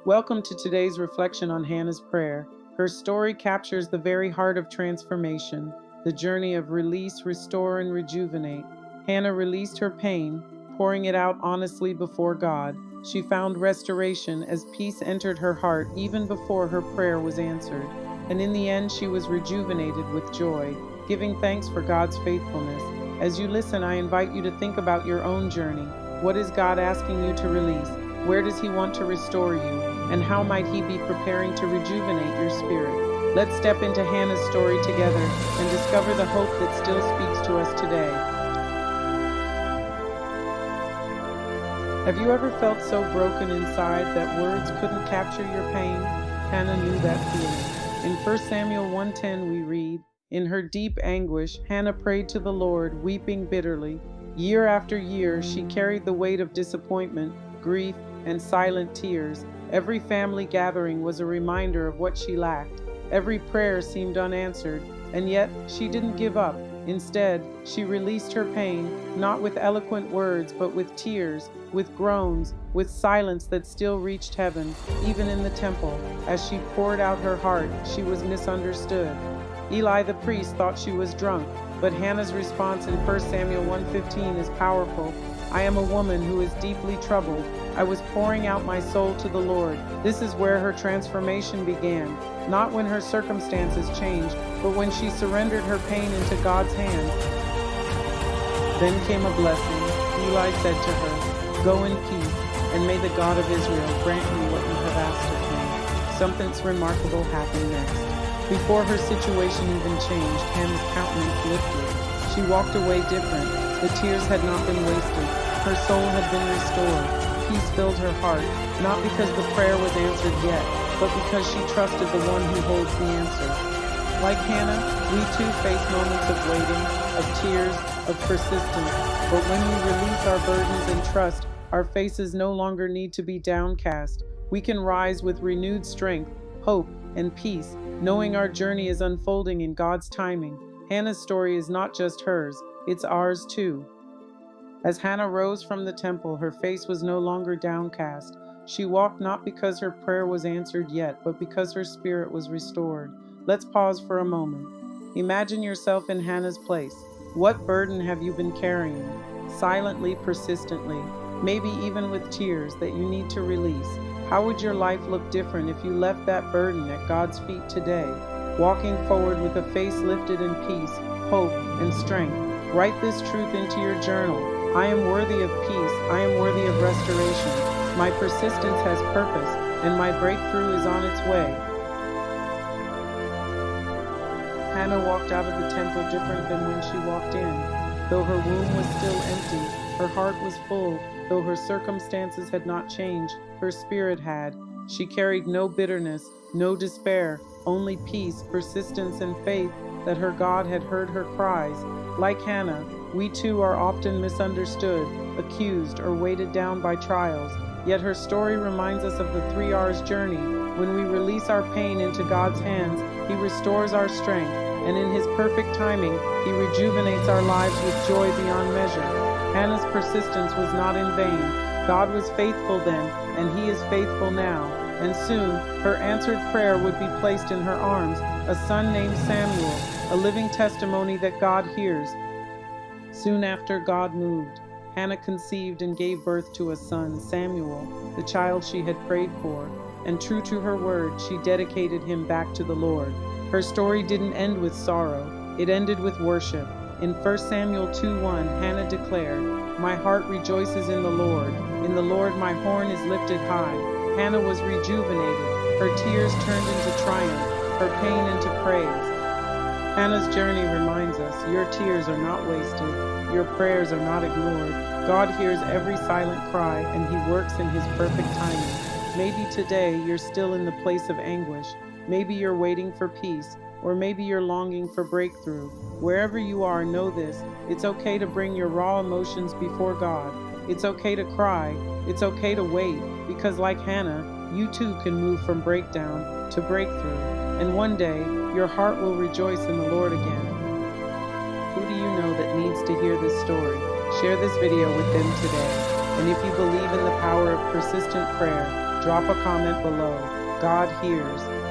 Welcome to today's reflection on Hannah's prayer. Her story captures the very heart of transformation, the journey of release, restore, and rejuvenate. Hannah released her pain, pouring it out honestly before God. She found restoration as peace entered her heart even before her prayer was answered. And in the end, she was rejuvenated with joy, giving thanks for God's faithfulness. As you listen, I invite you to think about your own journey. What is God asking you to release? Where does He want to restore you? And how might He be preparing to rejuvenate your spirit? Let's step into Hannah's story together and discover the hope that still speaks to us today. Have you ever felt so broken inside that words couldn't capture your pain? Hannah knew that feeling. In 1 Samuel 1:10 we read, "In her deep anguish, Hannah prayed to the Lord, weeping bitterly. Year after year, she carried the weight of disappointment, grief, and silent tears. Every family gathering was a reminder of what she lacked. Every prayer seemed unanswered, and yet she didn't give up. Instead, she released her pain, not with eloquent words, but with tears, with groans, with silence that still reached heaven. Even in the temple, as she poured out her heart, she was misunderstood. Eli the priest thought she was drunk, but Hannah's response in 1 Samuel 1:15 is powerful. "I am a woman who is deeply troubled. I was pouring out my soul to the Lord." This is where her transformation began, not when her circumstances changed, but when she surrendered her pain into God's hands. Then came a blessing. Eli said to her, "Go in peace, and may the God of Israel grant you what you have asked of him." Something remarkable happened next. Before her situation even changed, Hannah's countenance lifted. She walked away different. The tears had not been wasted. Her soul had been restored. Peace filled her heart, not because the prayer was answered yet, but because she trusted the one who holds the answer. Like Hannah, we too face moments of waiting, of tears, of persistence. But when we release our burdens and trust, our faces no longer need to be downcast. We can rise with renewed strength, hope, and peace, knowing our journey is unfolding in God's timing. Hannah's story is not just hers, it's ours too. As Hannah rose from the temple, her face was no longer downcast. She walked not because her prayer was answered yet, but because her spirit was restored. Let's pause for a moment. Imagine yourself in Hannah's place. What burden have you been carrying? Silently, persistently, maybe even with tears that you need to release. How would your life look different if you left that burden at God's feet today? Walking forward with a face lifted in peace, hope, and strength. Write this truth into your journal. I am worthy of peace. I am worthy of restoration. My persistence has purpose, and my breakthrough is on its way. Hannah walked out of the temple different than when she walked in. Though her womb was still empty, her heart was full. Though her circumstances had not changed, her spirit had. She carried no bitterness, no despair, only peace, persistence, and faith that her God had heard her cries. Like Hannah, we too are often misunderstood, accused, or weighted down by trials. Yet her story reminds us of the 3R's journey. When we release our pain into God's hands, He restores our strength, and in His perfect timing, He rejuvenates our lives with joy beyond measure. Hannah's persistence was not in vain. God was faithful then, and He is faithful now. And soon, her answered prayer would be placed in her arms, a son named Samuel, a living testimony that God hears. Soon after, God moved. Hannah conceived and gave birth to a son, Samuel, the child she had prayed for, and true to her word, she dedicated him back to the Lord. Her story didn't end with sorrow, it ended with worship. In 1 Samuel 2:1, Hannah declared, "My heart rejoices in the Lord. In the Lord my horn is lifted high." Hannah was rejuvenated. Her tears turned into triumph, her pain into praise. Hannah's journey reminds us, your tears are not wasted. Your prayers are not ignored. God hears every silent cry, and He works in His perfect timing. Maybe today you're still in the place of anguish. Maybe you're waiting for peace, or maybe you're longing for breakthrough. Wherever you are, know this. It's okay to bring your raw emotions before God. It's okay to cry. It's okay to wait, because like Hannah, you too can move from breakdown to breakthrough. And one day, your heart will rejoice in the Lord again. Who do you know that needs to hear this story? Share this video with them today. And if you believe in the power of persistent prayer, drop a comment below. God hears.